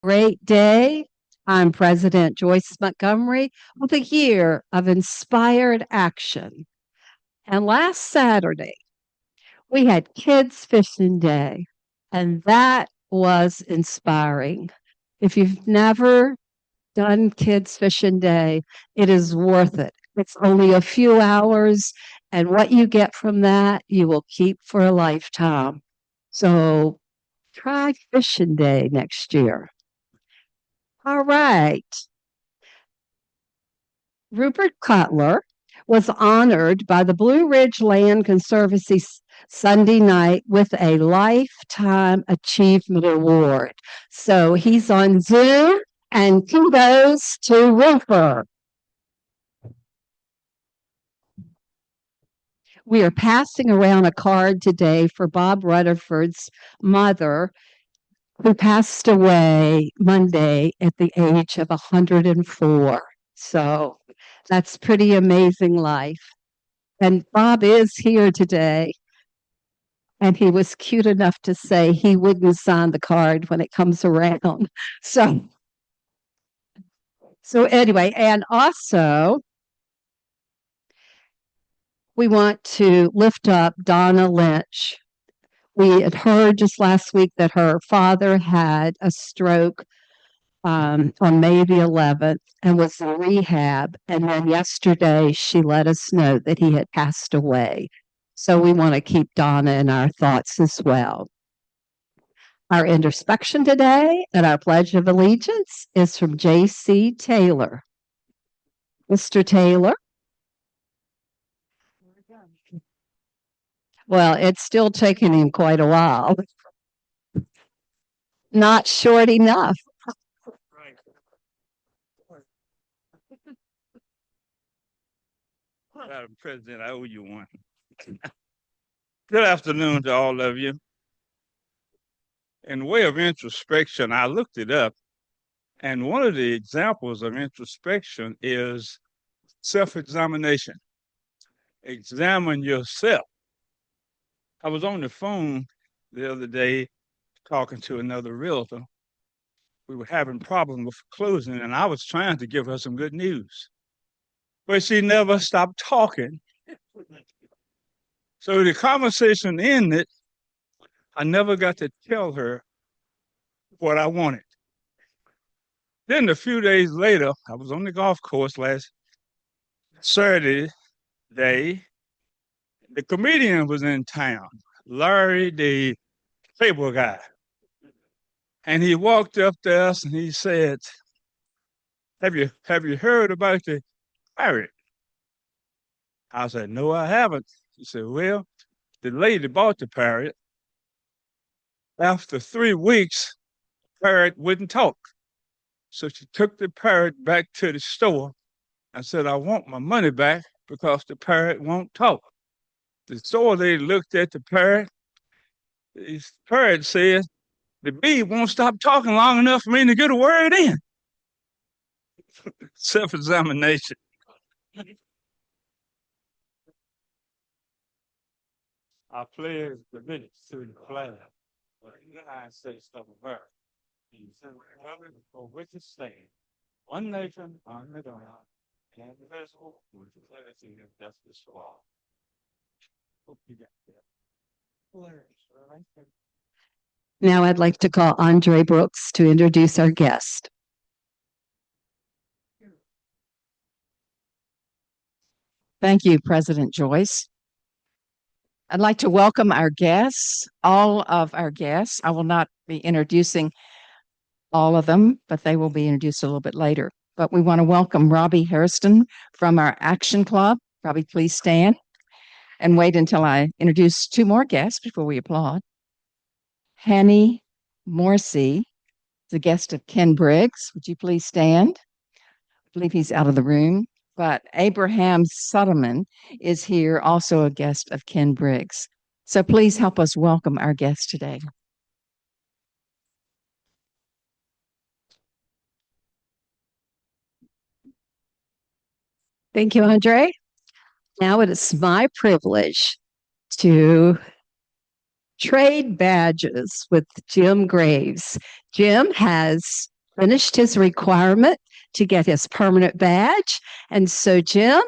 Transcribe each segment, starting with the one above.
Great day. I'm President Joyce Montgomery with a year of inspired action. And last Saturday, we had Kids Fishing Day, and that was inspiring. If you've never done Kids Fishing Day, it is worth it. It's only a few hours, and what you get from that, you will keep for a lifetime. So try Fishing Day next year. All right. Rupert Cutler was honored by the Blue Ridge Land Conservancy Sunday night with a Lifetime Achievement Award. So he's on Zoom, and kudos to Rupert. We are passing around a card today for Bob Rutherford's mother, who passed away Monday at the age of 104. So that's pretty amazing life. And Bob is here today. And he was cute enough to say he wouldn't sign the card when it comes around. So anyway, and also we want to lift up Donna Lynch. We had heard just last week that her father had a stroke on May the 11th and was in rehab. And then yesterday she let us know that he had passed away. So we want to keep Donna in our thoughts as well. Our introspection today and our Pledge of Allegiance is from J.C. Taylor. Mr. Taylor? Well, it's still taking him quite a while. Not short enough. Madam President, I owe you one. Good afternoon to all of you. In way of introspection, I looked it up, and one of the examples of introspection is self-examination. Examine yourself. I was on the phone the other day talking to another realtor. We were having problems with closing, and I was trying to give her some good news. But she never stopped talking. So the conversation ended. I never got to tell her what I wanted. Then a few days later, I was on the golf course last Saturday day. The comedian was in town, Larry, the cable guy. And he walked up to us and he said, have you heard about the pirate? I said, no, I haven't. He said, well, the lady bought the parrot. After 3 weeks, the parrot wouldn't talk. So she took the parrot back to the store and said, I want my money back because the parrot won't talk. The store lady looked at the parrot. The parrot said, the bee won't stop talking long enough for me to get a word in. Self-examination. I pledge allegiance to the flag of the United States of America, and for which it stands, one nation under God, indivisible, with liberty and justice for all. Hope you got that. Now I'd like to call Andre Brooks to introduce our guest. Thank you, President Joyce. I'd like to welcome our guests, all of our guests. I will not be introducing all of them, but they will be introduced a little bit later. But we want to welcome Robbie Hairston from our Action Club. Robbie, please stand and wait until I introduce two more guests before we applaud. Hanny Morrissey, the guest of Ken Briggs. Would you please stand? I believe he's out of the room. But Abraham Suttleman is here, also a guest of Ken Briggs. So please help us welcome our guests today. Thank you, Andre. Now it is my privilege to trade badges with Jim Graves. Jim has finished his requirement to get his permanent badge. And so, Jim,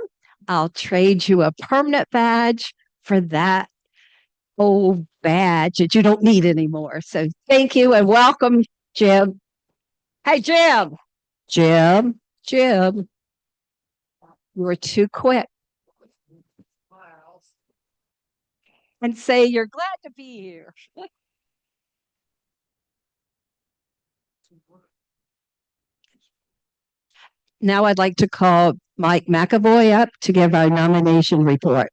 I'll trade you a permanent badge for that old badge that you don't need anymore. So, thank you and welcome, Jim. Hey, Jim. Jim, you were too quick. And say you're glad to be here. Now I'd like to call Mike McAvoy up to give our nomination report.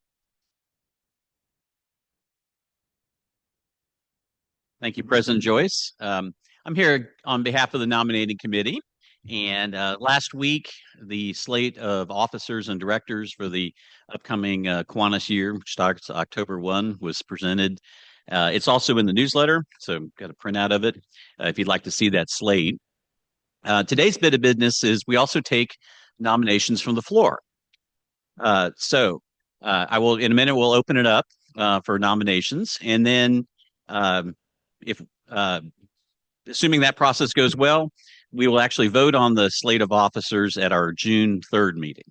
Thank you, President Joyce. I'm here on behalf of the nominating committee. And last week, the slate of officers and directors for the upcoming Kiwanis year, which starts October 1, was presented. It's also in the newsletter, so got a printout of it if you'd like to see that slate. Today's bit of business is we also take nominations from the floor. I will, in a minute, we'll open it up for nominations. And then if assuming that process goes well, we will actually vote on the slate of officers at our June 3rd meeting.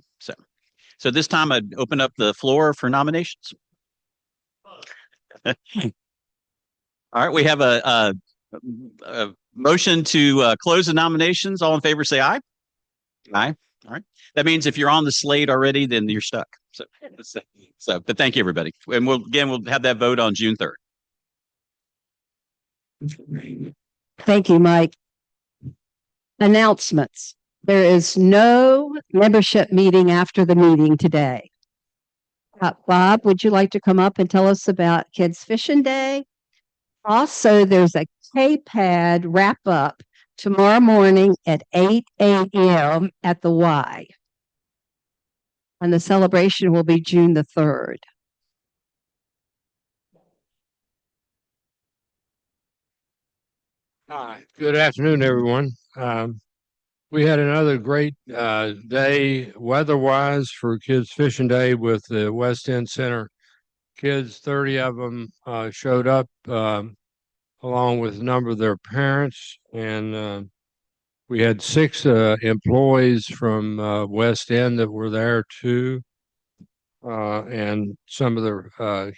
So this time I'd open up the floor for nominations. All right, we have a motion to close the nominations. All in favor, say aye. Aye. All right. That means if you're on the slate already, then you're stuck. But thank you, everybody. And we'll have that vote on June 3rd. Thank you, Mike. Announcements. There is no membership meeting after the meeting today. Bob, would you like to come up and tell us about Kids Fishing Day? Also, there's a K-Pad wrap up tomorrow morning at 8 a.m. at the Y. And the celebration will be June the 3rd. Hi, good afternoon, everyone. We had another great day weather-wise for Kids Fishing Day with the West End Center kids. 30 of them showed up along with a number of their parents, and we had 6 employees from West End that were there too, and some of their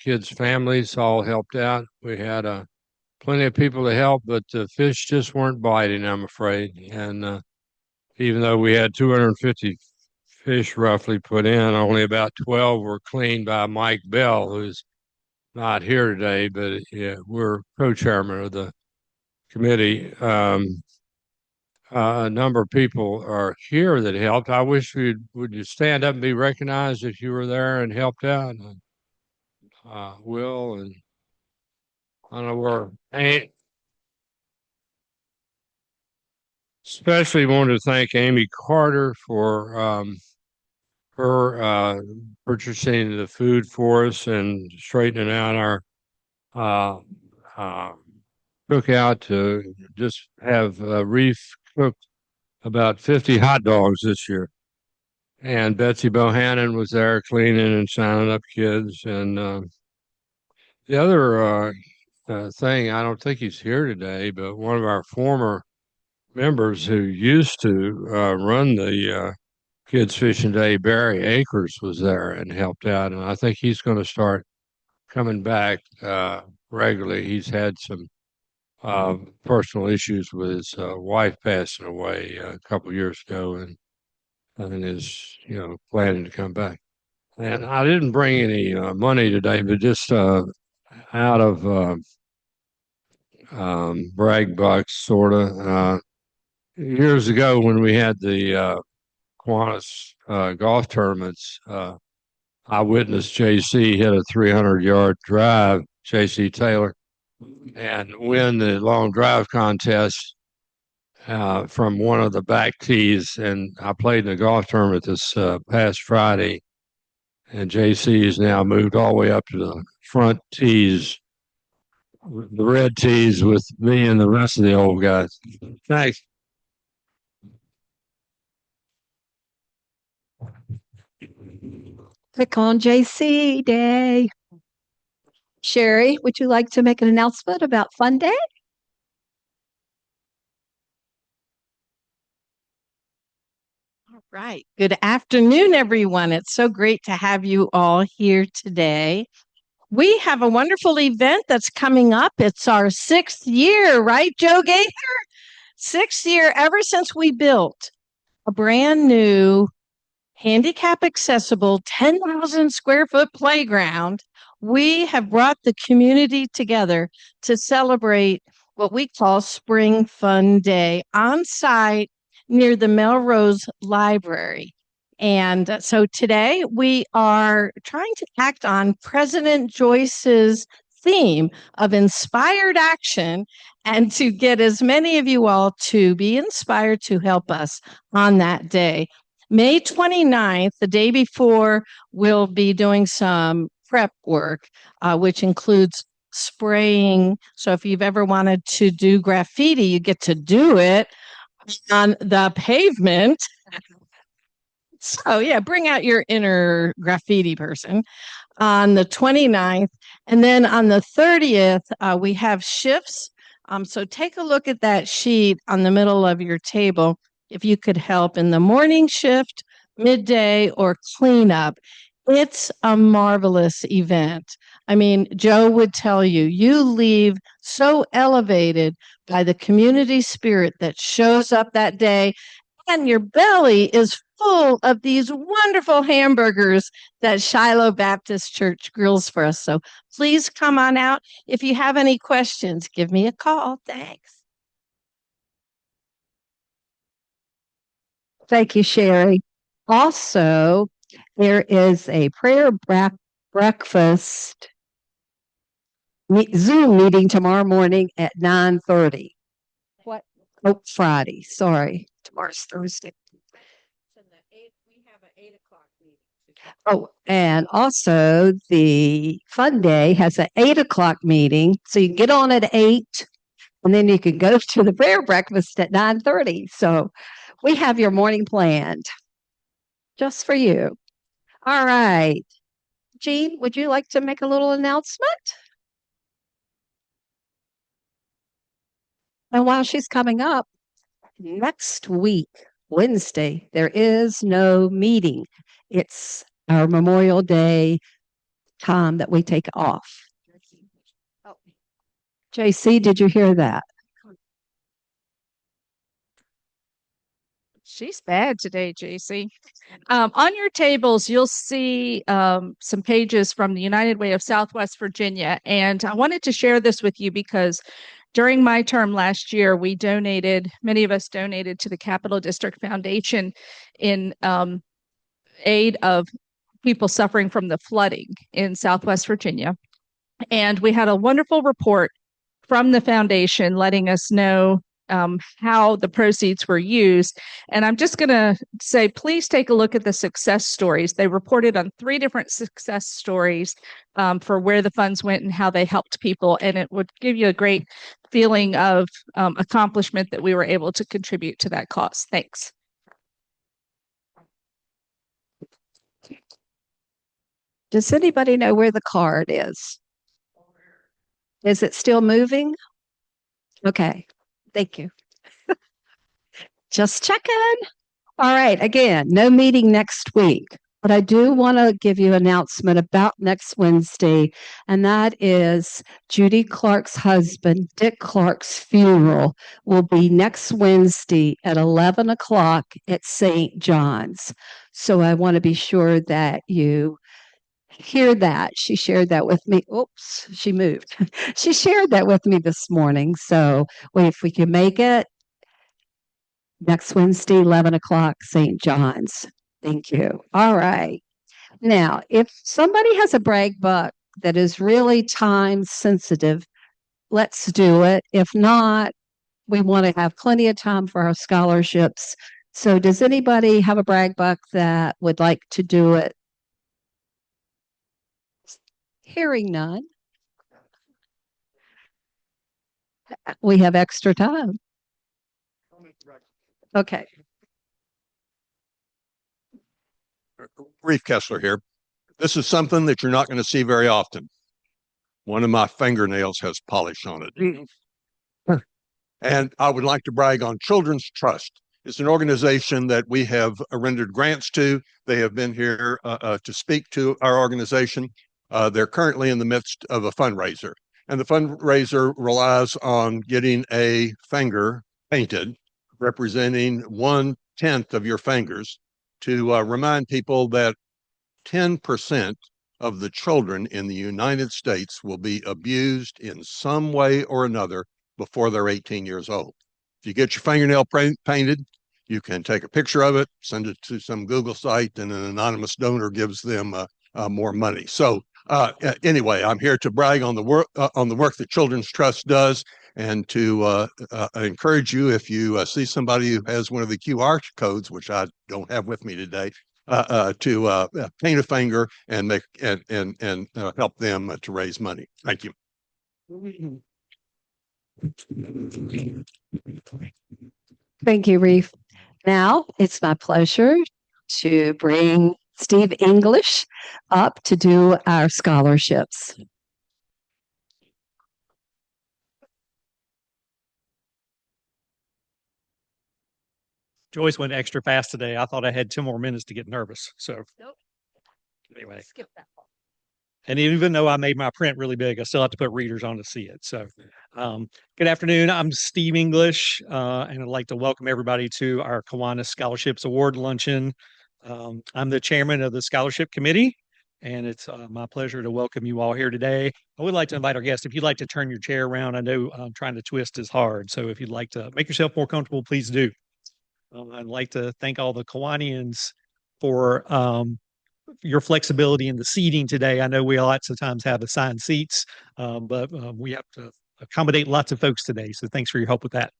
kids' families all helped out. We had plenty of people to help, but the fish just weren't biting, I'm afraid. And even though we had 250 fish roughly put in, only about 12 were cleaned by Mike Bell, who's not here today, but yeah, we're co-chairman of the committee. A number of people are here that helped. I wish would you stand up and be recognized if you were there and helped out? Will, and I don't know where. Especially wanted to thank Amy Carter for her purchasing the food for us and straightening out our cookout to just have Reef cooked about 50 hot dogs this year. And Betsy Bohannon was there cleaning and signing up kids. And the other thing, I don't think he's here today, but one of our former members who used to run the Kids Fishing Day, Barry Akers, was there and helped out. And I think he's going to start coming back regularly. He's had some personal issues with his wife passing away a couple years ago, and is planning to come back. And I didn't bring any money today, but just out of brag bucks, sort of. Years ago, when we had the Kiwanis golf tournaments, I witnessed JC hit a 300-yard drive, JC Taylor, and win the long drive contest from one of the back tees. And I played in the golf tournament this past Friday, and JC has now moved all the way up to the front tees, the red tees, with me and the rest of the old guys. Thanks. Click on JC Day. Sherry, would you like to make an announcement about Fun Day? All right. Good afternoon, everyone. It's so great to have you all here today. We have a wonderful event that's coming up. It's our 6th year, right, Joe Gaither? 6th year ever since we built a brand new handicap accessible 10,000 square foot playground. We have brought the community together to celebrate what we call Spring Fun Day on site near the Melrose Library. And so today we are trying to act on President Joyce's theme of inspired action and to get as many of you all to be inspired to help us on that day. May 29th, the day before, we'll be doing some prep work, which includes spraying. So if you've ever wanted to do graffiti, you get to do it on the pavement. So yeah, bring out your inner graffiti person on the 29th. And then on the 30th, we have shifts. So take a look at that sheet on the middle of your table. If you could help in the morning shift, midday, or cleanup. It's a marvelous event. I mean, Joe would tell you, you leave so elevated by the community spirit that shows up that day, and your belly is full of these wonderful hamburgers that Shiloh Baptist Church grills for us. So please come on out. If you have any questions, give me a call. Thanks. Thank you, Sherry. Also, there is a prayer breakfast Zoom meeting tomorrow morning at 9:30. What? Oh, Friday. Sorry. Tomorrow's Thursday. We have an 8:00 meeting. Oh, and also the Fun Day has an 8:00 meeting. So you can get on at 8, and then you can go to the prayer breakfast at 9:30. So we have your morning planned just for you. All right. Jean, would you like to make a little announcement? And while she's coming up, next week, Wednesday, there is no meeting. It's our Memorial Day time that we take off. Oh. JC, did you hear that? She's bad today, JC. On your tables, you'll see some pages from the United Way of Southwest Virginia. And I wanted to share this with you because during my term last year, many of us donated to the Capital District Foundation in aid of people suffering from the flooding in Southwest Virginia. And we had a wonderful report from the foundation letting us know how the proceeds were used. And I'm just going to say, please take a look at the success stories. They reported on 3 different success stories for where the funds went and how they helped people. And it would give you a great feeling of accomplishment that we were able to contribute to that cause. Thanks. Does anybody know where the card is? Is it still moving? Okay. Thank you. Just checking. All right. Again, no meeting next week. But I do want to give you an announcement about next Wednesday, and that is Judy Clark's husband, Dick Clark's funeral will be next Wednesday at 11 o'clock at St. John's. So I want to be sure that you hear that. She shared that with me. Oops, she moved. She shared that with me this morning. So if we can make it next Wednesday, 11 o'clock, St. John's. Thank you. All right. Now, if somebody has a brag buck that is really time sensitive, let's do it. If not, we want to have plenty of time for our scholarships. So does anybody have a brag buck that would like to do it? Hearing none. We have extra time. Okay. Reef Kessler here. This is something that you're not going to see very often. One of my fingernails has polish on it. And I would like to brag on Children's Trust. It's an organization that we have rendered grants to. They have been here to speak to our organization. They're currently in the midst of a fundraiser, and the fundraiser relies on getting a finger painted representing 1/10 of your fingers to remind people that 10% of the children in the United States will be abused in some way or another before they're 18 years old. If you get your fingernail painted, you can take a picture of it, send it to some Google site, and an anonymous donor gives them more money. So anyway, I'm here to brag on the work that Children's Trust does, and to encourage you, if you see somebody who has one of the QR codes, which I don't have with me today, to paint a finger and make and help them to raise money. Thank you. Thank you, Reef. Now it's my pleasure to bring Steve English up to do our scholarships. Joyce went extra fast today. I thought I had 10 more minutes to get nervous. So Nope. Anyway, Skip that part. and even though I made my print really big, I still have to put readers on to see it. So good afternoon. I'm Steve English, and I'd like to welcome everybody to our Kiwanis Scholarships Award Luncheon. I'm the chairman of the scholarship committee, and it's my pleasure to welcome you all here today. I would like to invite our guests, if you'd like to turn your chair around, I know trying to twist is hard. So if you'd like to make yourself more comfortable, please do. I'd like to thank all the Kiwanians for your flexibility in the seating today. I know we lots of times have assigned seats, but we have to accommodate lots of folks today. So thanks for your help with that.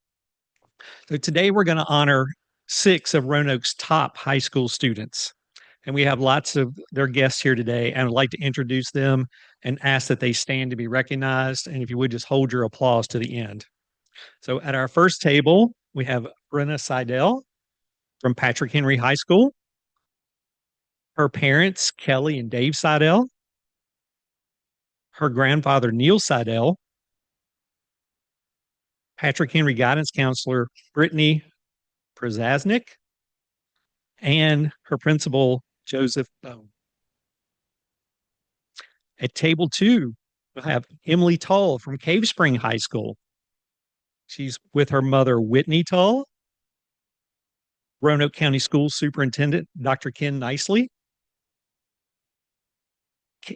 So today we're going to honor 6 of Roanoke's top high school students. And we have lots of their guests here today, and I'd like to introduce them and ask that they stand to be recognized. And if you would just hold your applause to the end. So at our first table, we have Brenna Seidel from Patrick Henry High School. Her parents, Kelly and Dave Seidel. Her grandfather, Neil Seidel. Patrick Henry guidance counselor, Brittany Przaznik. And her principal, Joseph Bone. At table 2, we'll have Emily Tull from Cave Spring High School. She's with her mother, Whitney Tull. Roanoke County School Superintendent, Dr. Ken Nicely.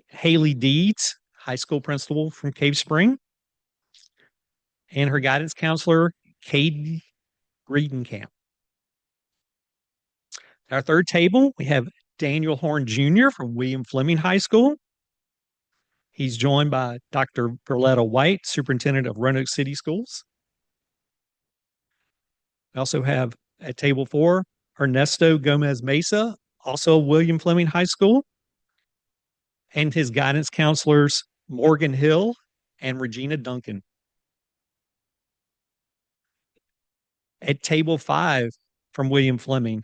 Haley Deeds, high school principal from Cave Spring. And her guidance counselor, Caden Griedenkamp. At our third table, we have Daniel Horn Jr. from William Fleming High School. He's joined by Dr. Perletta White, superintendent of Roanoke City Schools. We also have at table 4, Ernesto Gomez Mesa, also William Fleming High School, and his guidance counselors, Morgan Hill and Regina Duncan. At table 5 from William Fleming,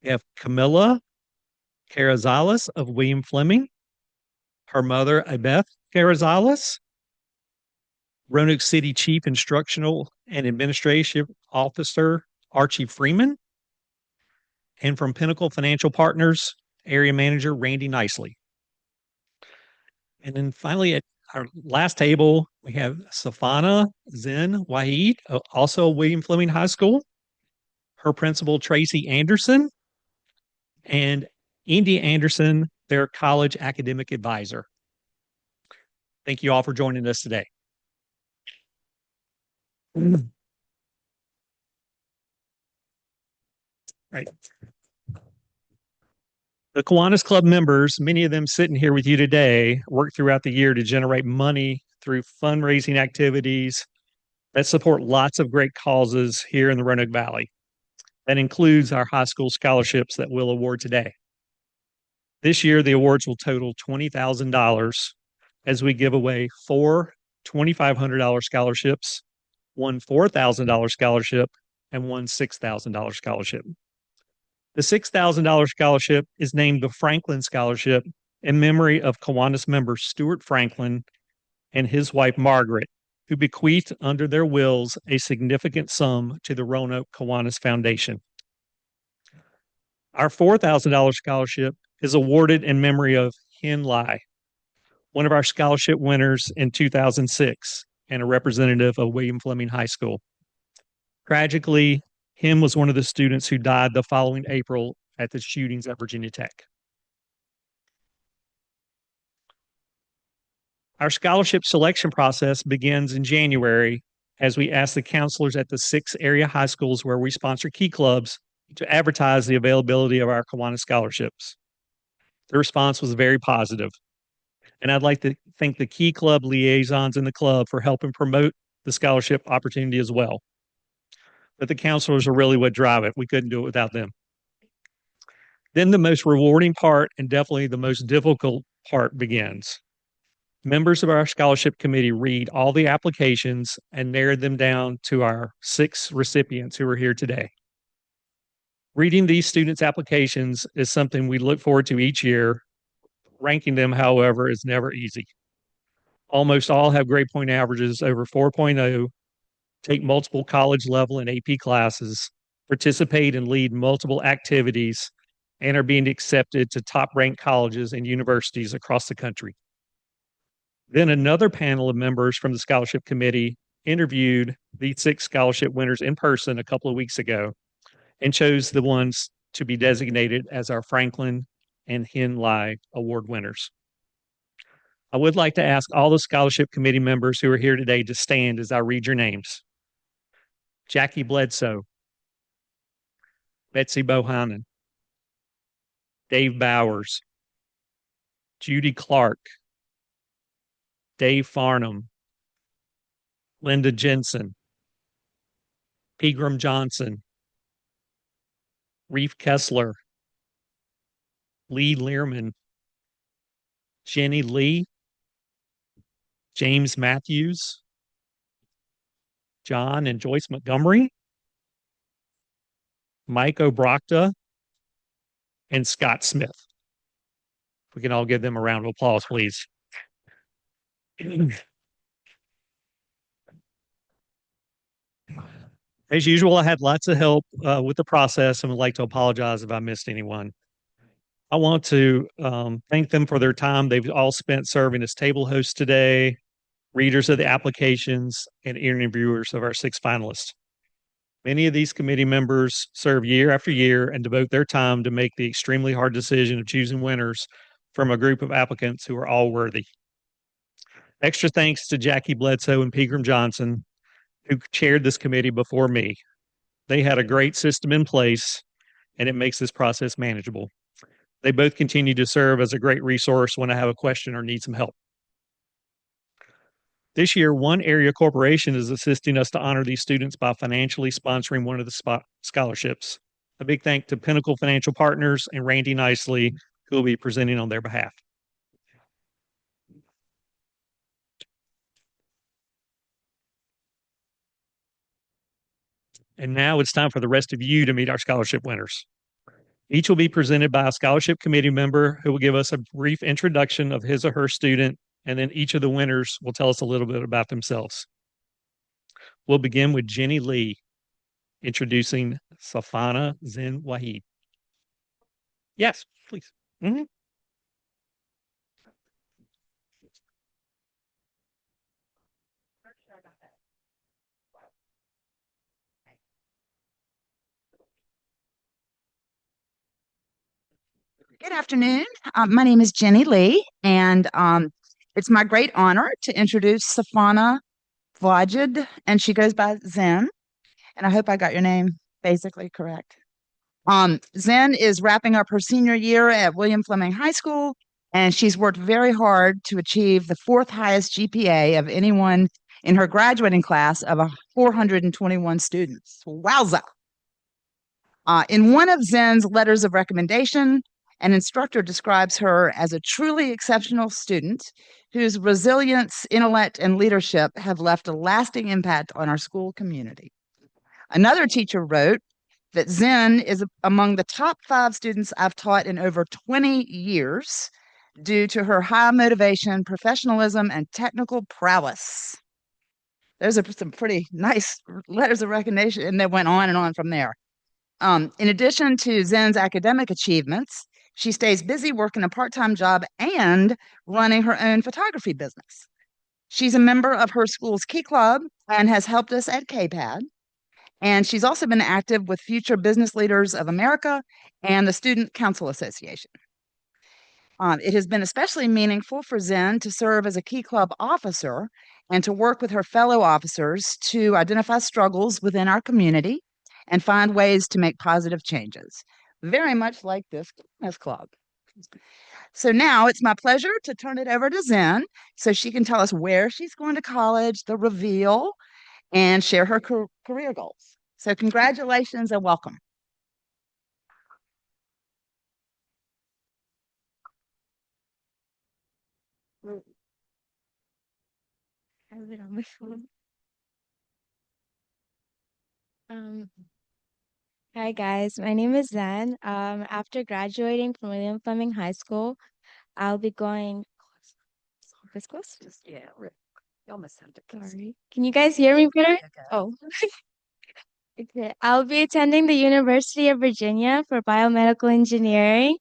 we have Camilla Carrizales of William Fleming, her mother, Abeth Carrizales, Roanoke City Chief Instructional and Administrative Officer, Archie Freeman, and from Pinnacle Financial Partners, Area Manager, Randy Nicely. And then finally, at our last table, we have Safana Zen Wahid, also William Fleming High School, her principal, Tracy Anderson, and Indy Anderson, their college academic advisor. Thank you all for joining us today. Right. The Kiwanis Club members, many of them sitting here with you today, work throughout the year to generate money through fundraising activities that support lots of great causes here in the Roanoke Valley. That includes our high school scholarships that we'll award today. This year, the awards will total $20,000 as we give away 4 $2,500 scholarships, 1 $4,000 scholarship, and 1 $6,000 scholarship. The $6,000 scholarship is named the Franklin Scholarship in memory of Kiwanis member Stuart Franklin, and his wife, Margaret, who bequeathed under their wills a significant sum to the Roanoke Kiwanis Foundation. Our $4,000 scholarship is awarded in memory of Hen Lai, one of our scholarship winners in 2006 and a representative of William Fleming High School. Tragically, Hen was one of the students who died the following April at the shootings at Virginia Tech. Our scholarship selection process begins in January as we ask the counselors at the 6 area high schools where we sponsor Key Clubs to advertise the availability of our Kiwanis scholarships. The response was very positive, and I'd like to thank the Key Club liaisons in the club for helping promote the scholarship opportunity as well. But the counselors are really what drive it. We couldn't do it without them. Then the most rewarding part and definitely the most difficult part begins. Members of our scholarship committee read all the applications and narrowed them down to our 6 recipients who are here today. Reading these students' applications is something we look forward to each year. Ranking them, however, is never easy. Almost all have grade point averages over 4.0, take multiple college level and AP classes, participate and lead multiple activities, and are being accepted to top-ranked colleges and universities across the country. Then another panel of members from the scholarship committee interviewed these 6 scholarship winners in person a couple of weeks ago and chose the ones to be designated as our Franklin and Hen Lai Award winners. I would like to ask all the scholarship committee members who are here today to stand as I read your names. Jackie Bledsoe, Betsy Bohannon, Dave Bowers, Judy Clark, Dave Farnham, Linda Jensen, Pegram Johnson, Reef Kessler, Lee Learman, Jenny Lee, James Matthews, John and Joyce Montgomery, Mike Obrachta, and Scott Smith. If we can all give them a round of applause, please. As usual, I had lots of help with the process and would like to apologize if I missed anyone. I want to thank them for their time they've all spent serving as table hosts today, readers of the applications, and interviewers of our 6 finalists. Many of these committee members serve year after year and devote their time to make the extremely hard decision of choosing winners from a group of applicants who are all worthy. Extra thanks to Jackie Bledsoe and Pegram Johnson, who chaired this committee before me. They had a great system in place, and it makes this process manageable. They both continue to serve as a great resource when I have a question or need some help. This year, One Area Corporation is assisting us to honor these students by financially sponsoring one of the scholarships. A big thank to Pinnacle Financial Partners and Randy Nicely, who will be presenting on their behalf. And now it's time for the rest of you to meet our scholarship winners. Each will be presented by a scholarship committee member who will give us a brief introduction of his or her student, and then each of the winners will tell us a little bit about themselves. We'll begin with Jenny Lee, introducing Safana Zen Wahid. Yes, please. Mm-hmm. Good afternoon. My name is Jenny Lee, and it's my great honor to introduce Safana Wajid, and she goes by Zen. And I hope I got your name basically correct. Zen is wrapping up her senior year at William Fleming High School, and she's worked very hard to achieve the 4th highest GPA of anyone in her graduating class of 421 students. Wowza! In one of Zen's letters of recommendation, an instructor describes her as a truly exceptional student whose resilience, intellect, and leadership have left a lasting impact on our school community. Another teacher wrote that Zen is among the top 5 students I've taught in over 20 years, due to her high motivation, professionalism, and technical prowess. Those are some pretty nice letters of recognition, and they went on and on from there. In addition to Zen's academic achievements, she stays busy working a part-time job and running her own photography business. She's a member of her school's Key Club and has helped us at KPAD. And she's also been active with Future Business Leaders of America and the Student Council Association. It has been especially meaningful for Zen to serve as a Key Club officer and to work with her fellow officers to identify struggles within our community and find ways to make positive changes, very much like this club. So now it's my pleasure to turn it over to Zen so she can tell us where she's going to college, the reveal, and share her career goals. So congratulations and welcome. I have it on my phone. Hi guys, my name is Zen. After graduating from William Fleming High School, I'll be going. This close? Yeah, you almost have to. Sorry. Can you guys hear me better? Oh. Okay. I'll be attending the University of Virginia for biomedical engineering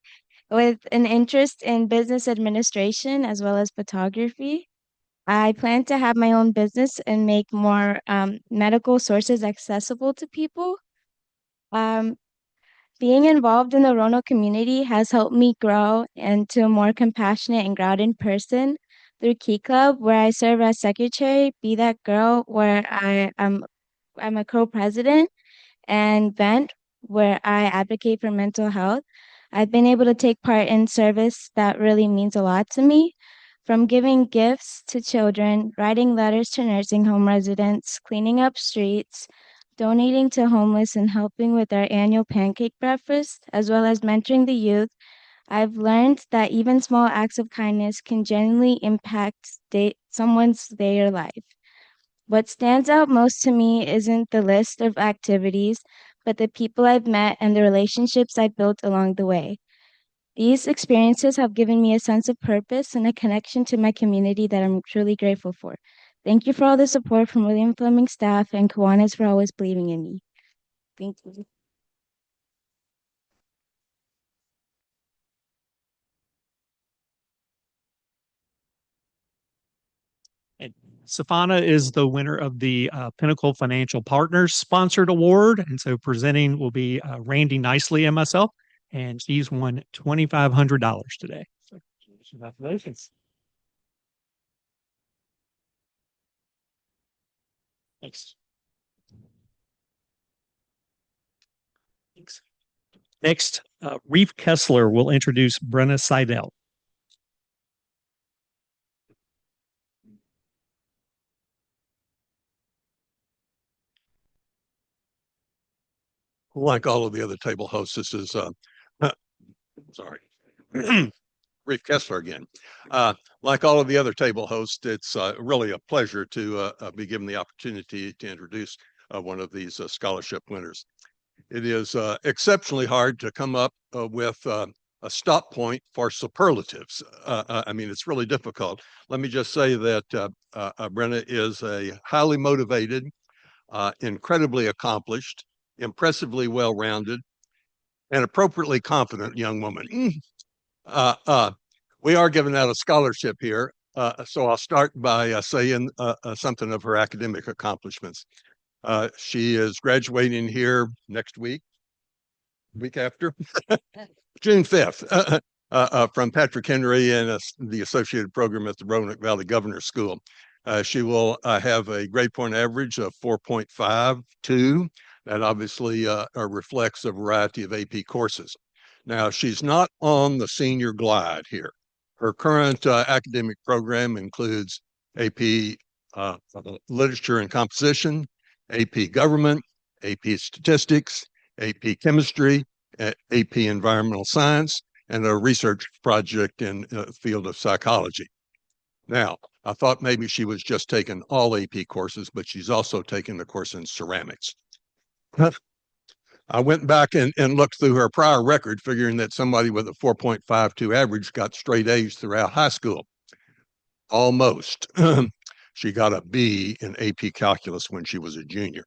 with an interest in business administration as well as photography. I plan to have my own business and make more medical sources accessible to people. Being involved in the Roanoke community has helped me grow into a more compassionate and grounded person through Key Club, where I serve as secretary, Be That Girl, where I'm a co-president, and Vent, where I advocate for mental health. I've been able to take part in service that really means a lot to me, from giving gifts to children, writing letters to nursing home residents, cleaning up streets, donating to homeless, and helping with our annual pancake breakfast, as well as mentoring the youth. I've learned that even small acts of kindness can genuinely impact someone's day or life. What stands out most to me isn't the list of activities, but the people I've met and the relationships I've built along the way. These experiences have given me a sense of purpose and a connection to my community that I'm truly grateful for. Thank you for all the support from William Fleming staff and Kiwanis for always believing in me. Thank you. And Safana is the winner of the Pinnacle Financial Partners sponsored award. And so presenting will be Randy Nicely and myself. And she's won $2,500 today. So congratulations. Thanks. Thanks. Next, Reeve Kessler will introduce Brenna Seidel. Like all of the other table hosts, this is sorry, Reeve Kessler again. Like all of the other table hosts, it's really a pleasure to be given the opportunity to introduce one of these scholarship winners. It is exceptionally hard to come up with a stop point for superlatives. I mean, it's really difficult. Let me just say that Brenna is a highly motivated, incredibly accomplished, impressively well-rounded, and appropriately confident young woman. We are giving out a scholarship here, so I'll start by saying something of her academic accomplishments. She is graduating here next week after, June 5th, from Patrick Henry and the associated program at the Roanoke Valley Governor's School. She will have a grade point average of 4.52. That obviously reflects a variety of AP courses. Now, she's not on the senior glide here. Her current academic program includes AP Literature and Composition, AP Government, AP Statistics, AP Chemistry, AP Environmental Science, and a research project in the field of psychology. Now, I thought maybe she was just taking all AP courses, but she's also taking the course in ceramics. I went back and looked through her prior record, figuring that somebody with a 4.52 average got straight A's throughout high school. Almost. She got a B in AP Calculus when she was a junior.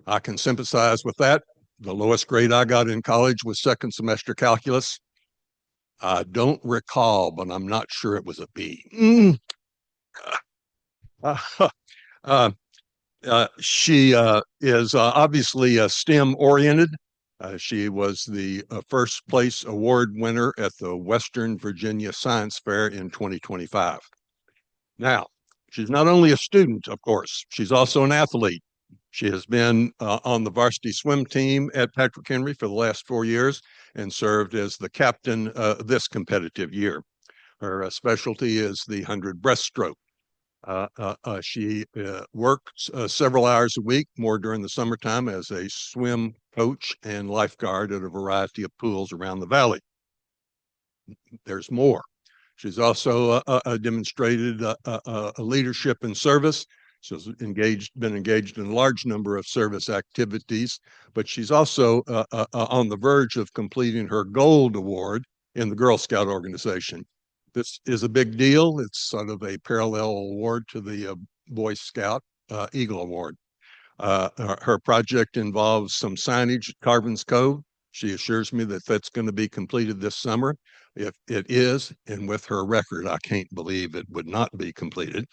I can sympathize with that. The lowest grade I got in college was second semester calculus. I don't recall, but I'm not sure it was a B. She is obviously STEM oriented. She was the first place award winner at the Western Virginia Science Fair in 2025. Now, she's not only a student, of course, she's also an athlete. She has been on the varsity swim team at Patrick Henry for the last 4 years and served as the captain this competitive year. Her specialty is the 100 breaststroke. She works several hours a week, more during the summertime, as a swim coach and lifeguard at a variety of pools around the valley. There's more. She's also demonstrated leadership and service. She's been engaged in a large number of service activities, but she's also on the verge of completing her Gold Award in the Girl Scout organization. This is a big deal. It's sort of a parallel award to the Boy Scout Eagle Award. Her project involves some signage at Carvin's Cove. She assures me that that's going to be completed this summer. If it is, and with her record, I can't believe it would not be completed,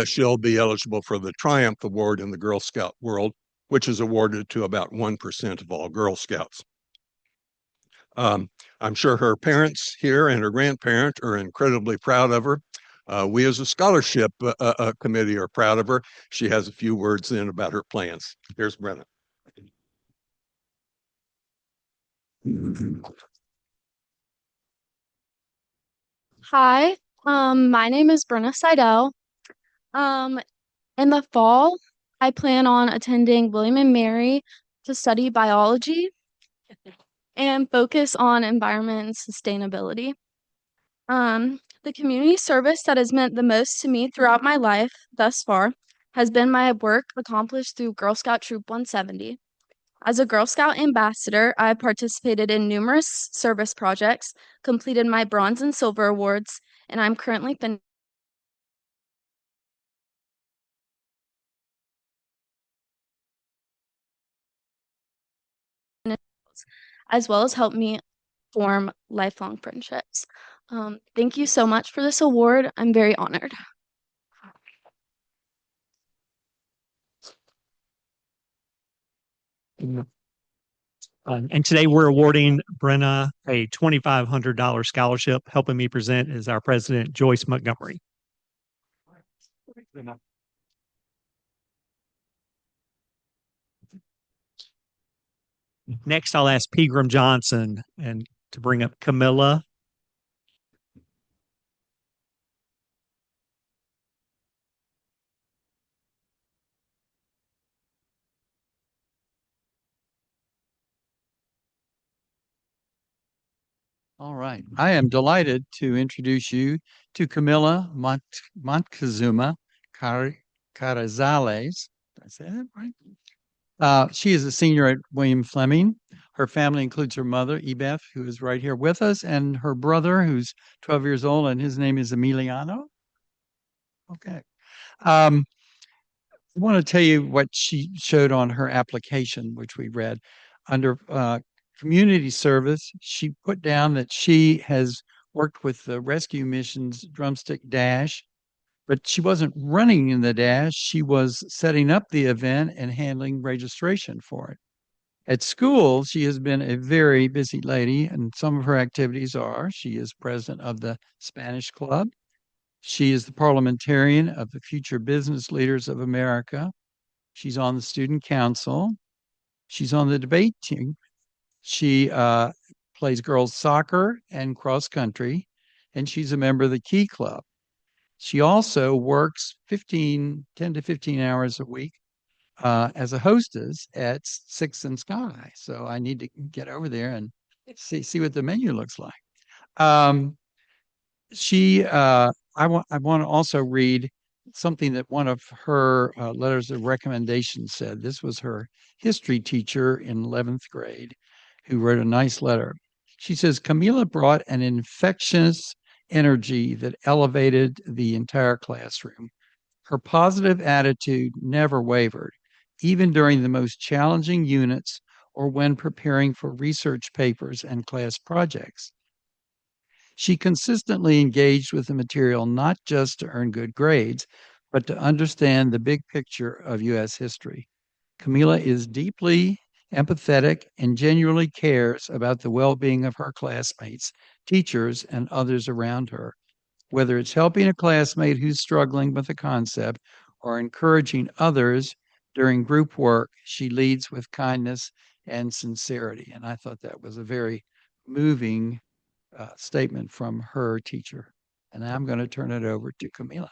she'll be eligible for the Triumph Award in the Girl Scout world, which is awarded to about 1% of all Girl Scouts. I'm sure her parents here and her grandparent are incredibly proud of her. We as a scholarship committee are proud of her. She has a few words in about her plans. Here's Brenna. Hi, my name is Brenna Seidel. In the fall, I plan on attending William and Mary to study biology and focus on environment and sustainability. The community service that has meant the most to me throughout my life thus far has been my work accomplished through Girl Scout Troop 170. As a Girl Scout ambassador, I participated in numerous service projects, completed my bronze and silver awards, and I'm currently finishing as well as helped me form lifelong friendships. Thank you so much for this award. I'm very honored. And today we're awarding Brenna a $2,500 scholarship. Helping me present is our president, Joyce Montgomery. Next, I'll ask Pegram Johnson and to bring up Camilla. All right. I am delighted to introduce you to Camilla Montezuma Carrizales. Did I say that right? She is a senior at William Fleming. Her family includes her mother, Ebeth, who is right here with us, and her brother, who's 12 years old, and his name is Emiliano. Okay. I want to tell you what she showed on her application, which we read. Under community service, she put down that she has worked with the rescue missions Drumstick Dash, but she wasn't running in the dash. She was setting up the event and handling registration for it. At school, she has been a very busy lady, and some of her activities are she is president of the Spanish Club. She is the parliamentarian of the Future Business Leaders of America. She's on the student council. She's on the debate team. She plays girls soccer and cross country, and she's a member of the Key Club. She also works 10 to 15 hours a week as a hostess at Six and Sky. So I need to get over there and see what the menu looks like. I want to also read something that one of her letters of recommendation said. This was her history teacher in 11th grade who wrote a nice letter. She says, Camila brought an infectious energy that elevated the entire classroom. Her positive attitude never wavered, even during the most challenging units or when preparing for research papers and class projects. She consistently engaged with the material not just to earn good grades, but to understand the big picture of U.S. history. Camila is deeply empathetic and genuinely cares about the well being of her classmates, teachers, and others around her. Whether it's helping a classmate who's struggling with a concept or encouraging others during group work, she leads with kindness and sincerity. And I thought that was a very moving statement from her teacher. And I'm going to turn it over to Camila.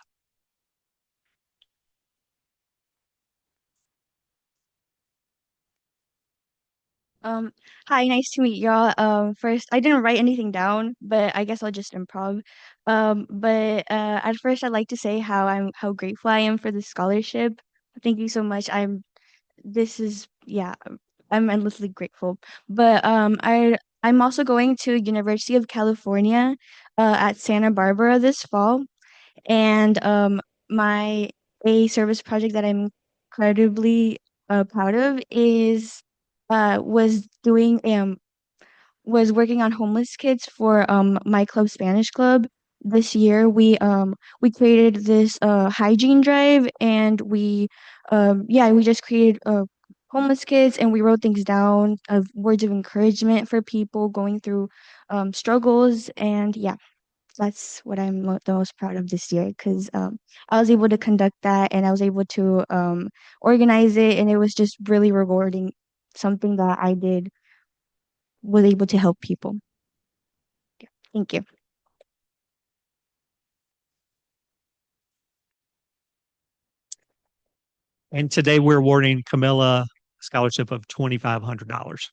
Um, Hi, nice to meet y'all. First, I didn't write anything down, but I guess I'll just improv. But at first, I'd like to say how grateful I am for the scholarship. Thank you so much. This is yeah, I'm endlessly grateful. But I'm also going to University of California, at Santa Barbara this fall, and my A service project that I'm incredibly proud of is was doing was working on homeless kids for my club Spanish club. This year we created this hygiene drive, and we just created homeless kids, and we wrote things down of words of encouragement for people going through struggles. And yeah, that's what I'm the most proud of this year, because I was able to conduct that, and I was able to organize it, and it was just really rewarding. Something that I did was able to help people. Yeah. Thank you. And today we're awarding Camilla a scholarship of $2,500.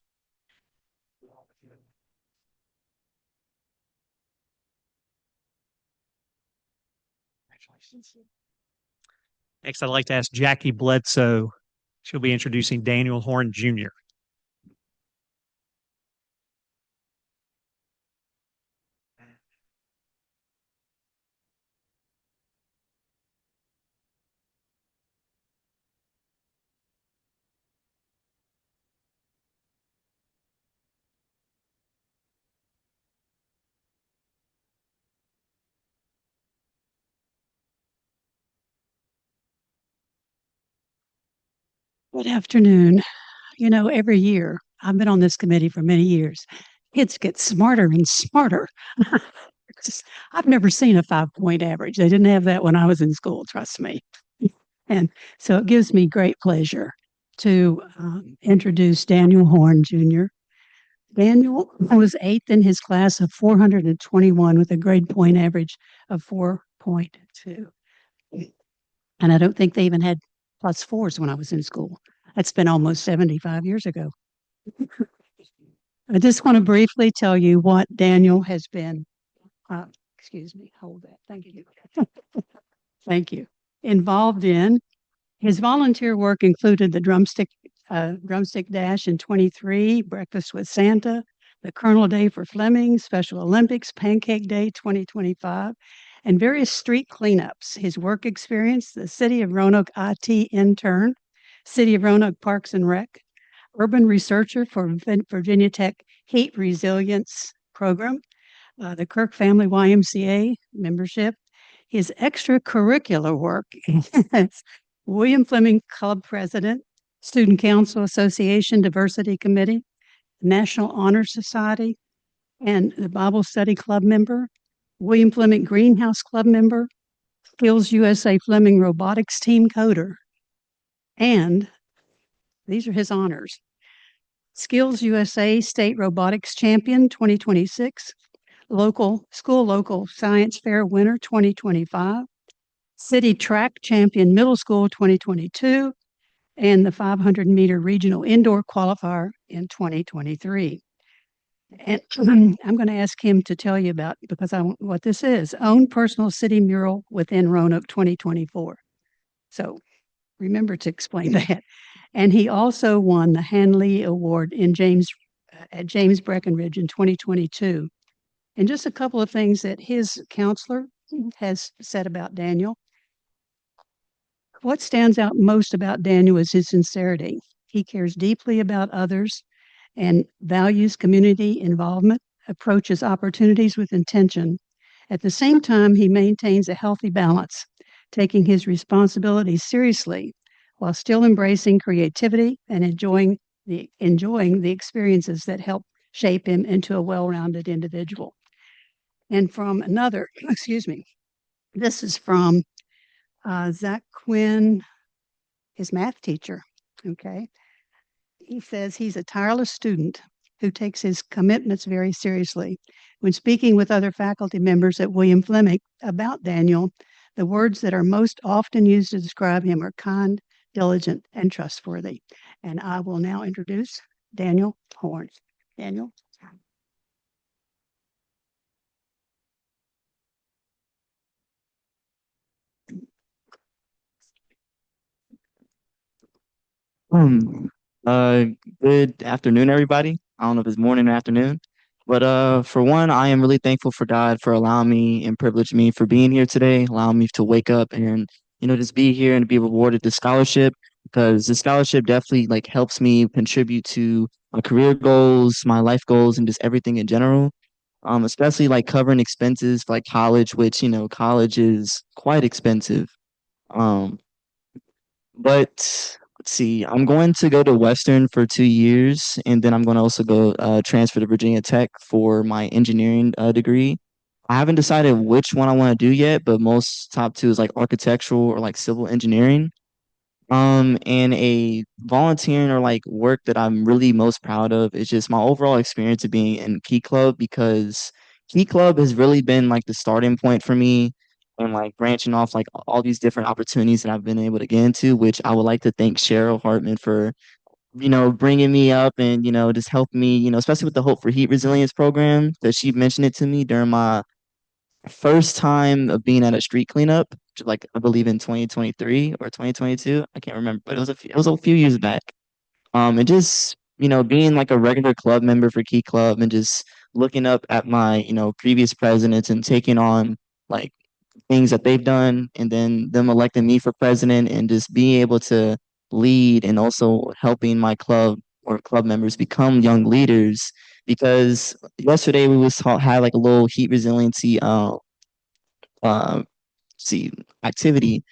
Next, I'd like to ask Jackie Bledsoe. She'll be introducing Daniel Horn Jr. Good afternoon. You know, every year, I've been on this committee for many years, kids get smarter and smarter. I've never seen a 5-point average. They didn't have that when I was in school, trust me. And so it gives me great pleasure to introduce Daniel Horn Jr. Daniel was eighth in his class of 421 with a grade point average of 4.2. And I don't think they even had plus fours when I was in school. That's been almost 75 years ago. I just want to briefly tell you what Daniel has been, excuse me, hold that. Thank you. Thank you. Involved in. His volunteer work included the drumstick dash in 23, Breakfast with Santa, the Colonel Day for Fleming, Special Olympics, Pancake Day 2025, and various street cleanups. His work experience, the City of Roanoke IT intern, City of Roanoke Parks and Rec, urban researcher for Virginia Tech Heat Resilience Program, the Kirk Family YMCA membership, his extracurricular work, William Fleming Club President, Student Council Association Diversity Committee, National Honor Society, and the Bible Study Club member, William Fleming Greenhouse Club member, Skills USA Fleming Robotics Team coder, and these are his honors. Skills USA State Robotics Champion 2026, local science fair winner 2025, City Track Champion Middle School 2022, and the 500-meter regional indoor qualifier in 2023. And I'm going to ask him to tell you about because what this is own personal city mural within Roanoke 2024. So remember to explain that. And he also won the Hanley Award at James Breckenridge in 2022. And just a couple of things that his counselor has said about Daniel. What stands out most about Daniel is his sincerity. He cares deeply about others and values community involvement, approaches opportunities with intention. At the same time, he maintains a healthy balance, taking his responsibilities seriously while still embracing creativity and enjoying the experiences that help shape him into a well-rounded individual. And from another, excuse me, this is from Zach Quinn, his math teacher. Okay. He says he's a tireless student who takes his commitments very seriously. When speaking with other faculty members at William Fleming about Daniel, the words that are most often used to describe him are kind, diligent, and trustworthy. And I will now introduce Daniel Horn. Daniel. Um, uh, Good afternoon, everybody. I don't know if it's morning or afternoon, but for one, I am really thankful for God for allowing me and privileging me for being here today, allowing me to wake up and just be here and be rewarded the scholarship because the scholarship definitely like helps me contribute to my career goals, my life goals, and just everything in general. Especially like covering expenses for like college, which college is quite expensive. Um, but let's see, I'm going to go to Western for 2 years, and then I'm going to also go transfer to Virginia Tech for my engineering degree. I haven't decided which one I want to do yet, but most top two is like architectural or like civil engineering. And a volunteering or like work that I'm really most proud of is just my overall experience of being in Key Club because Key Club has really been like the starting point for me and like branching off like all these different opportunities that I've been able to get into, which I would like to thank Cheryl Hartman for, bringing me up and, just helping me, especially with the Hope for Heat Resilience program that she mentioned it to me during my first time of being at a street cleanup, like I believe in 2023 or 2022. I can't remember, but it was a few years back. And just being like a regular club member for Key Club and just looking up at my previous presidents and taking on like things that they've done, and then them electing me for president and just being able to lead and also helping my club or club members become young leaders. Because yesterday we had like a little heat resiliency uh, see activity,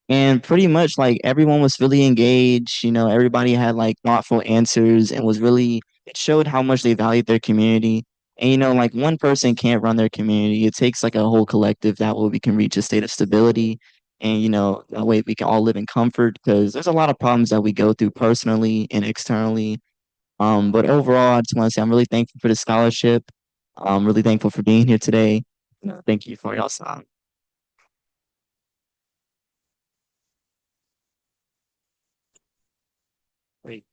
and pretty much like everyone was really engaged. Everybody had like thoughtful answers and was really it showed how much they valued their community. And like one person can't run their community. It takes like a whole collective that way we can reach a state of stability. And that way we can all live in comfort because there's a lot of problems that we go through personally and externally. But overall, I just want to say I'm really thankful for the scholarship. I'm really thankful for being here today. Thank you for your time. Great.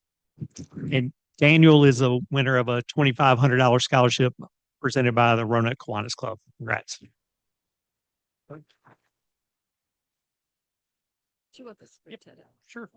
And Daniel is a winner of a $2,500 scholarship presented by the Roanoke Kiwanis Club. Congrats. Sure.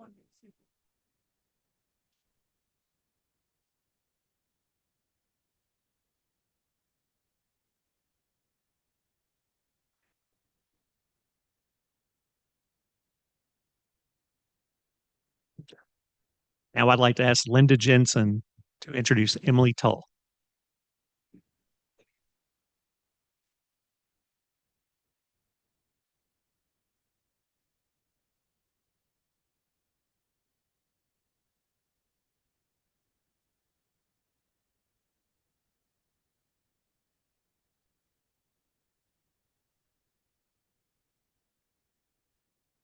Now I'd like to ask Linda Jensen to introduce Emily Tull.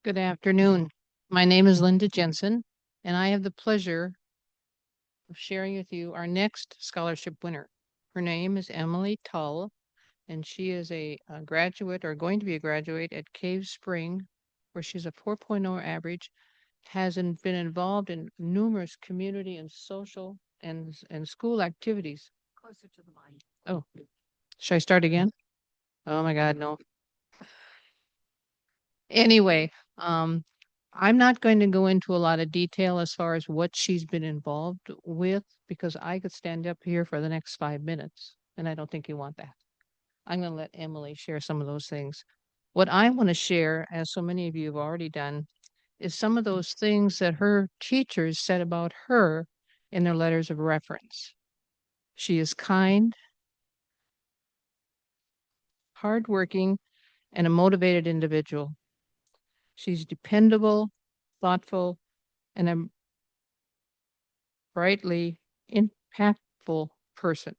Good afternoon. My name is Linda Jensen, and I have the pleasure of sharing with you our next scholarship winner. Her name is Emily Tull, and she is a graduate or going to be a graduate at Cave Spring, where she's a 4.0 average, been involved in numerous community and social and school activities. Oh, should I start again? Oh my God, no. Anyway, I'm not going to go into a lot of detail as far as what she's been involved with because I could stand up here for the next 5 minutes, and I don't think you want that. I'm going to let Emily share some of those things. What I want to share, as so many of you have already done, is some of those things that her teachers said about her in their letters of reference. She is kind, hardworking, and a motivated individual. She's dependable, thoughtful, and a brightly impactful person.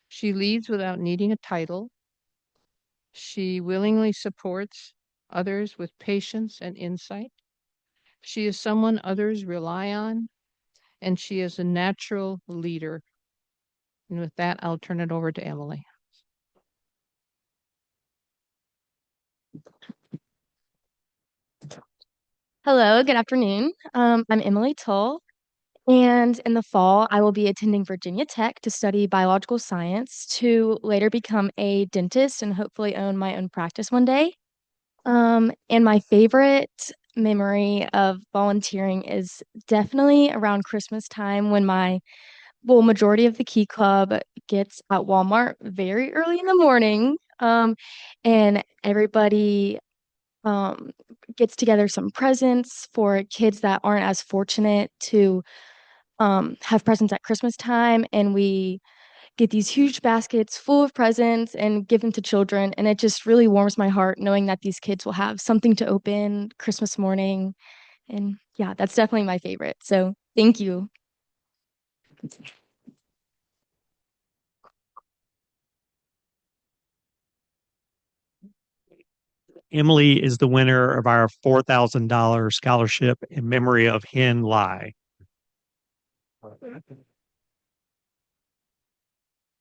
She leads without needing a title. She willingly supports others with patience and insight. She is someone others rely on, and she is a natural leader. And with that, I'll turn it over to Emily. Hello, good afternoon. I'm Emily Tull, and in the fall, I will be attending Virginia Tech to study biological science to later become a dentist and hopefully own my own practice one day. And my favorite memory of volunteering is definitely around Christmas time when majority of the Key Club gets at Walmart very early in the morning. And everybody um, gets together some presents for kids that aren't as fortunate to have presents at Christmas time. And we get these huge baskets full of presents and give them to children. And it just really warms my heart knowing that these kids will have something to open Christmas morning. And yeah, that's definitely my favorite. So thank you. Emily is the winner of our $4,000 scholarship in memory of Hen Lai.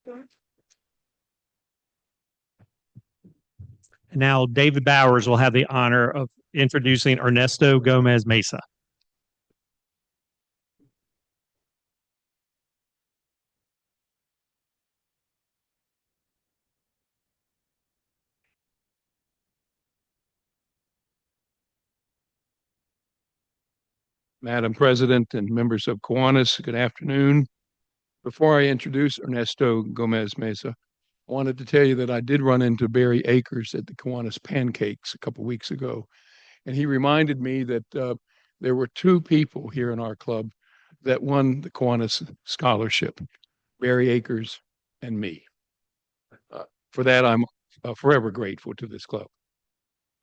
And now David Bowers will have the honor of introducing Ernesto Gomez Mesa. Madam President and members of Kiwanis, good afternoon. Before I introduce Ernesto Gomez Mesa, I wanted to tell you that I did run into Barry Akers at the Kiwanis Pancakes a couple weeks ago, and he reminded me that there were two people here in our club that won the Kiwanis scholarship, Barry Akers and me. For that, I'm forever grateful to this club.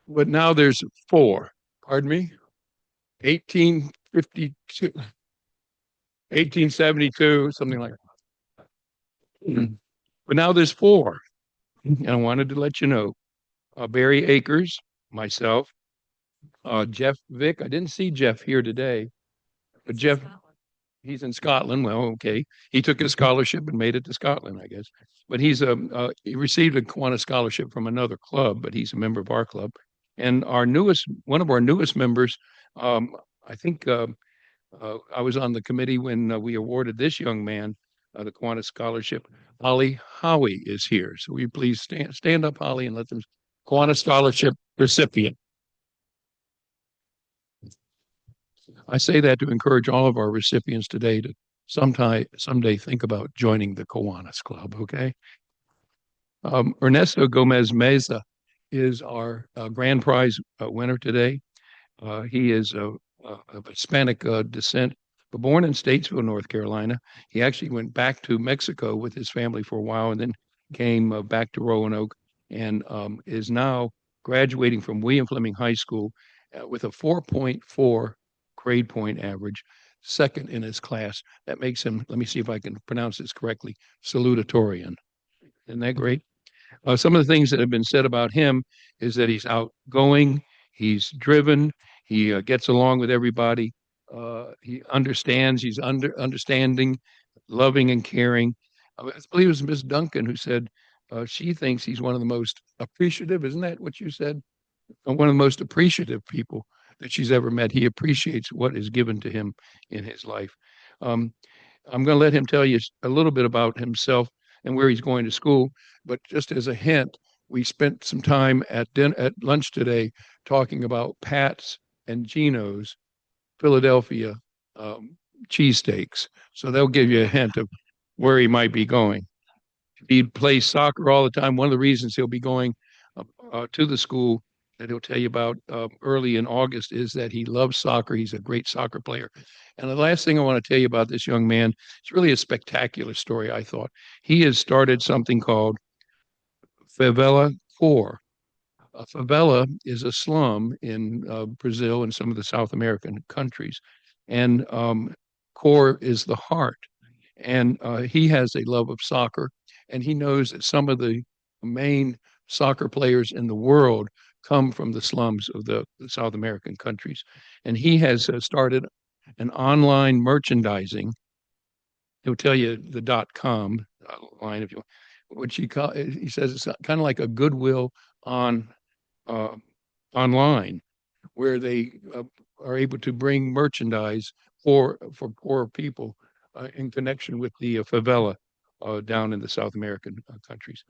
But now there's four, pardon me, 1852, 1872, something like that. But now there's four. And I wanted to let you know Barry Akers, myself, Jeff Vick. I didn't see Jeff here today, but Jeff, he's in Scotland. Well, okay. He took his scholarship and made it to Scotland, I guess. But he received a Kiwanis scholarship from another club, but he's a member of our club. And one of our newest members, I think I was on the committee when we awarded this young man the Kiwanis scholarship. Holly Howie is here. So will you please stand up, Holly, and let them Kiwanis scholarship recipient. I say that to encourage all of our recipients today to someday think about joining the Kiwanis Club, okay? Ernesto Gomez Meza is our grand prize winner today. He is of Hispanic descent, but born in Statesville, North Carolina. He actually went back to Mexico with his family for a while and then came back to Roanoke and is now graduating from William Fleming High School with a 4.4 grade point average, second in his class. That makes him, let me see if I can pronounce this correctly, salutatorian. Isn't that great? Some of the things that have been said about him is that he's outgoing, he's driven, he gets along with everybody, he understands, he's understanding, loving, and caring. I believe it was Miss Duncan who said she thinks he's one of the most appreciative. Isn't that what you said? One of the most appreciative people that she's ever met. He appreciates what is given to him in his life. I'm going to let him tell you a little bit about himself and where he's going to school. But just as a hint, we spent some time at lunch today talking about Pat's and Gino's Philadelphia cheesesteaks. So they'll give you a hint of where he might be going. He plays soccer all the time. One of the reasons he'll be going to the school that he'll tell you about early in August is that he loves soccer. He's a great soccer player. And the last thing I want to tell you about this young man, it's really a spectacular story, I thought. He has started something called Favela 4. A favela is a slum in Brazil and some of the South American countries. And core is the heart. And he has a love of soccer. And he knows that some of the main soccer players in the world come from the slums of the South American countries. And he has started an online merchandising. He'll tell you the .com line if you want, which he says it's kind of like a Goodwill on online, where they are able to bring merchandise for poor people in connection with the favela down in the South American countries.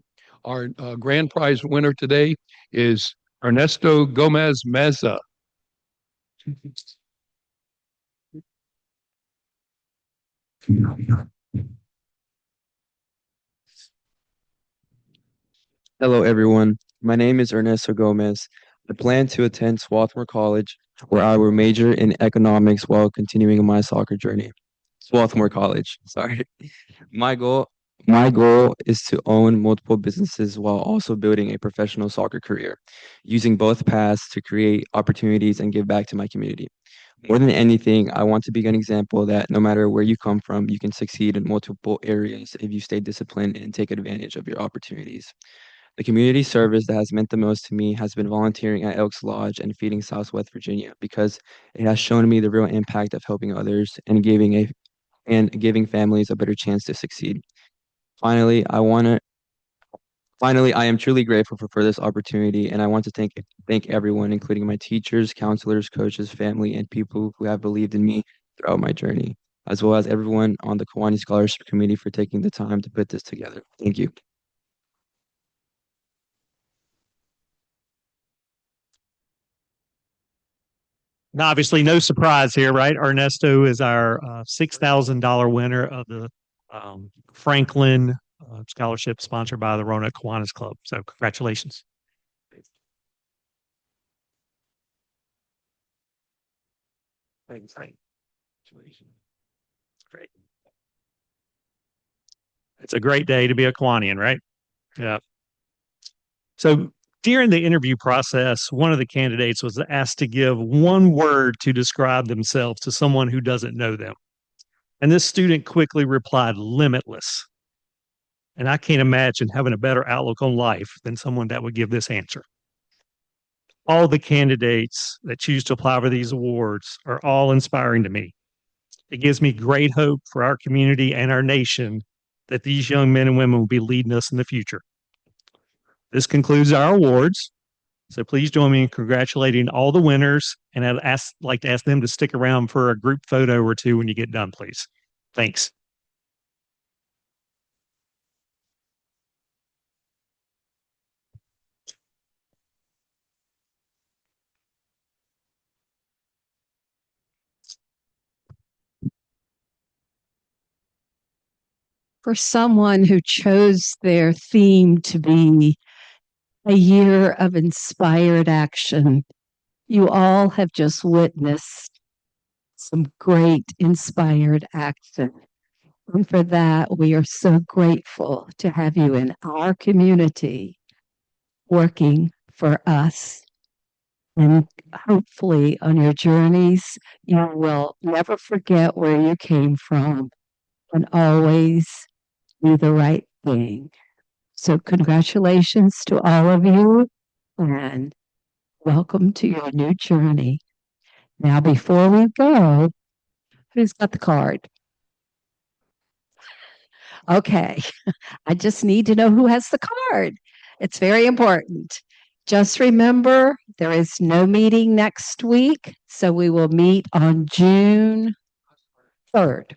Our grand prize winner today is Ernesto Gomez Meza. Hello, everyone. My name is Ernesto Gomez. I plan to attend Swarthmore College, where I will major in economics while continuing my soccer journey. Swarthmore College, sorry. My goal, my goal is to own multiple businesses while also building a professional soccer career, using both paths to create opportunities and give back to my community. More than anything, I want to be an example that no matter where you come from, you can succeed in multiple areas if you stay disciplined and take advantage of your opportunities. The community service that has meant the most to me has been volunteering at Elks Lodge and Feeding Southwest Virginia because it has shown me the real impact of helping others and giving families a better chance to succeed. Finally, I am truly grateful for this opportunity, and I want to thank everyone, including my teachers, counselors, coaches, family, and people who have believed in me throughout my journey, as well as everyone on the Kiwanis Scholarship Committee for taking the time to put this together. Thank you. Now, obviously, no surprise here, right? Ernesto is our $6,000 winner of the Franklin Scholarship sponsored by the Roanoke Kiwanis Club. So congratulations. Thanks. Great. It's a great day to be a Kiwanian, right? Yeah. So during the interview process, one of the candidates was asked to give one word to describe themselves to someone who doesn't know them. And this student quickly replied, limitless. And I can't imagine having a better outlook on life than someone that would give this answer. All the candidates that choose to apply for these awards are all inspiring to me. It gives me great hope for our community and our nation that these young men and women will be leading us in the future. This concludes our awards. So please join me in congratulating all the winners. And I'd like to ask them to stick around for a group photo or two when you get done, please. Thanks. For someone who chose their theme to be a year of inspired action, you all have just witnessed some great inspired action. And for that, we are so grateful to have you in our community working for us. And hopefully, on your journeys, you will never forget where you came from and always do the right thing. So, congratulations to all of you and welcome to your new journey. Now, before we go, who's got the card? Okay, I just need to know who has the card. It's very important. Just remember, there is no meeting next week, so we will meet on June 3rd.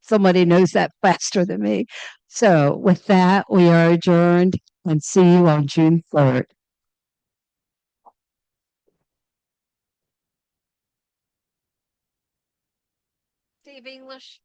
So Somebody knows that faster than me. So with that, we are adjourned and see you on June 3rd. Steve English.